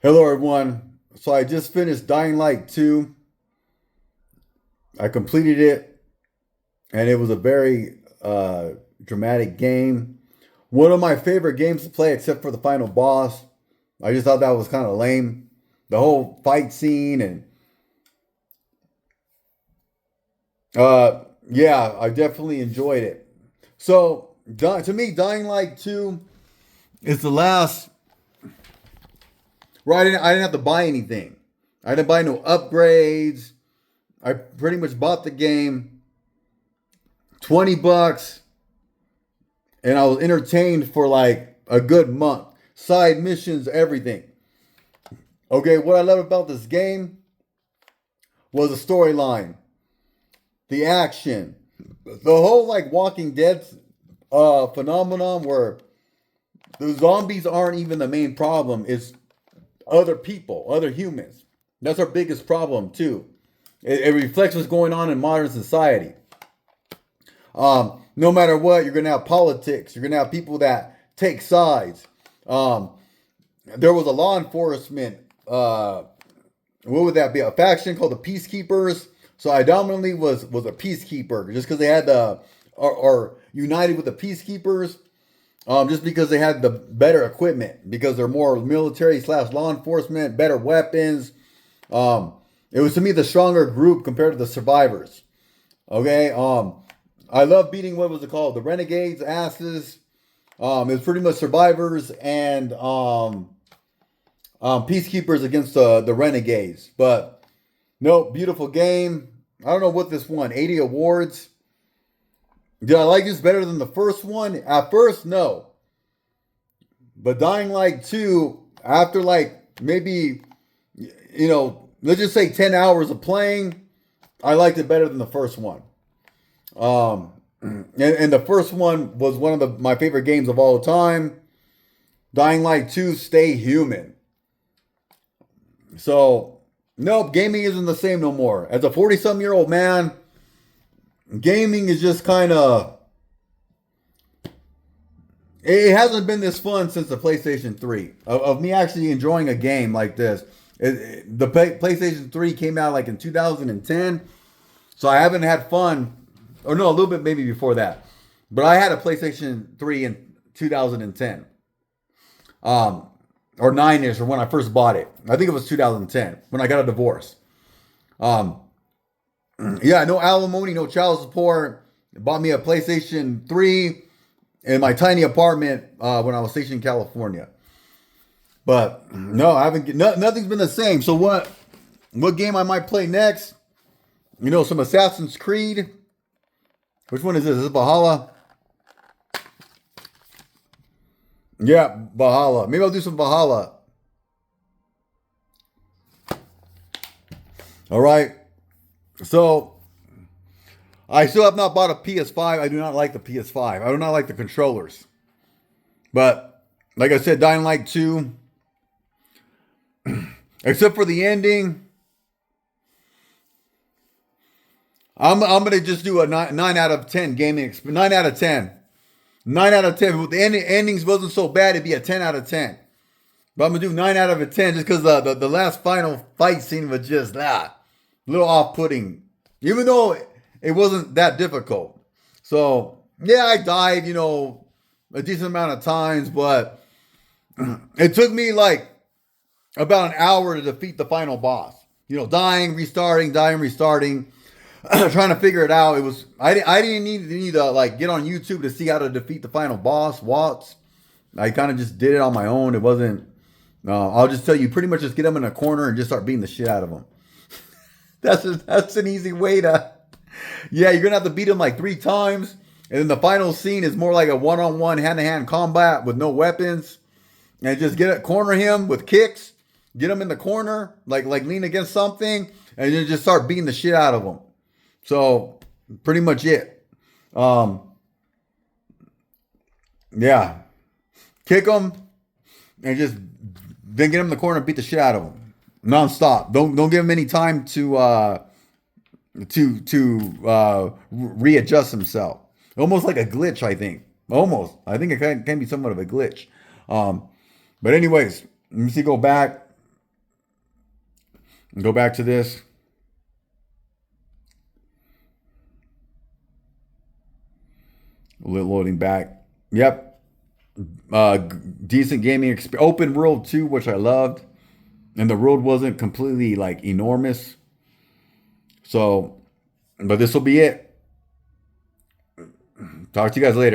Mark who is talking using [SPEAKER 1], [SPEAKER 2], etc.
[SPEAKER 1] Hello, everyone. So I just finished Dying Light 2. I completed it, and it was a very dramatic game. One of my favorite games to play, except for the final boss. I just thought that was kind of lame. The whole fight scene, and yeah, I definitely enjoyed it. So, to me, Dying Light 2 is the last. Right, I didn't have to buy anything. I didn't buy no upgrades. I pretty much bought the game, $20, and I was entertained for like a good month. Side missions, everything. Okay, what I love about this game was the storyline, the action, the whole like Walking Dead phenomenon where the zombies aren't even the main problem. It's other people, other humans. That's our biggest problem too. It reflects what's going on in modern society. No matter what, you're gonna have politics. You're gonna have people that take sides. Um, there was a law enforcement. What would that be? A faction called the Peacekeepers. So I dominantly was a peacekeeper just because they had the or united with the Peacekeepers. Just because they had the better equipment, because they're more military slash law enforcement, better weapons. It was to me the stronger group compared to the survivors. Okay. I love beating what was it called? The Renegades asses. It was pretty much survivors and peacekeepers against the Renegades. But no, beautiful game. I don't know what this won. 80 awards. Did I like this better than the first one? At first, no. But Dying Light 2, after like maybe, let's just say 10 hours of playing, I liked it better than the first one. And the first one was one of my favorite games of all time. Dying Light 2, Stay Human. So, nope, gaming isn't the same no more. As a 40-something-year-old man, gaming is just kind of. It hasn't been this fun since the PlayStation 3. Of me actually enjoying a game like this. The PlayStation 3 came out like in 2010. So I haven't had fun. Or no, a little bit maybe before that. But I had a PlayStation 3 in 2010. Or 9-ish, or when I first bought it. I think it was 2010 when I got a divorce. Yeah, no alimony, no child support. Bought me a PlayStation 3 in my tiny apartment when I was stationed in California. But no, I haven't. Nothing's been the same. So what game I might play next? Some Assassin's Creed. Which one is this? Is this Valhalla? Yeah, Valhalla. Maybe I'll do some Valhalla. All right. So, I still have not bought a PS5. I do not like the PS5. I do not like the controllers. But, like I said, Dying Light 2, except for the ending, I'm going to just do a 9 out of 10 gaming. 9 out of 10. 9 out of 10. If the endings wasn't so bad, it'd be a 10 out of 10. But I'm going to do 9 out of a 10 just because the last final fight scene was just a little off-putting. Even though it wasn't that difficult. So, yeah, I died, a decent amount of times. But it took me like about an hour to defeat the final boss. Dying, restarting, trying to figure it out. It was I didn't need to like get on YouTube to see how to defeat the final boss, Waltz. I kind of just did it on my own. It wasn't. I'll just tell you, pretty much just get them in a corner and just start beating the shit out of them. That's an easy way to. Yeah, you're gonna have to beat him like 3 times, and then the final scene is more like a one-on-one, hand-to-hand combat with no weapons, and just corner him with kicks, get him in the corner, like lean against something, and then just start beating the shit out of him. So, pretty much it. Yeah, kick him, and just then get him in the corner and beat the shit out of him, nonstop. Don't give him any time to readjust himself. Almost like a glitch, I think. Almost. I think it can be somewhat of a glitch. But anyways, let me see. Go back. Go back to this. Loading back. Yep. Decent gaming experience. Open world too, which I loved. And the road wasn't completely like enormous. So, but this will be it. Talk to you guys later.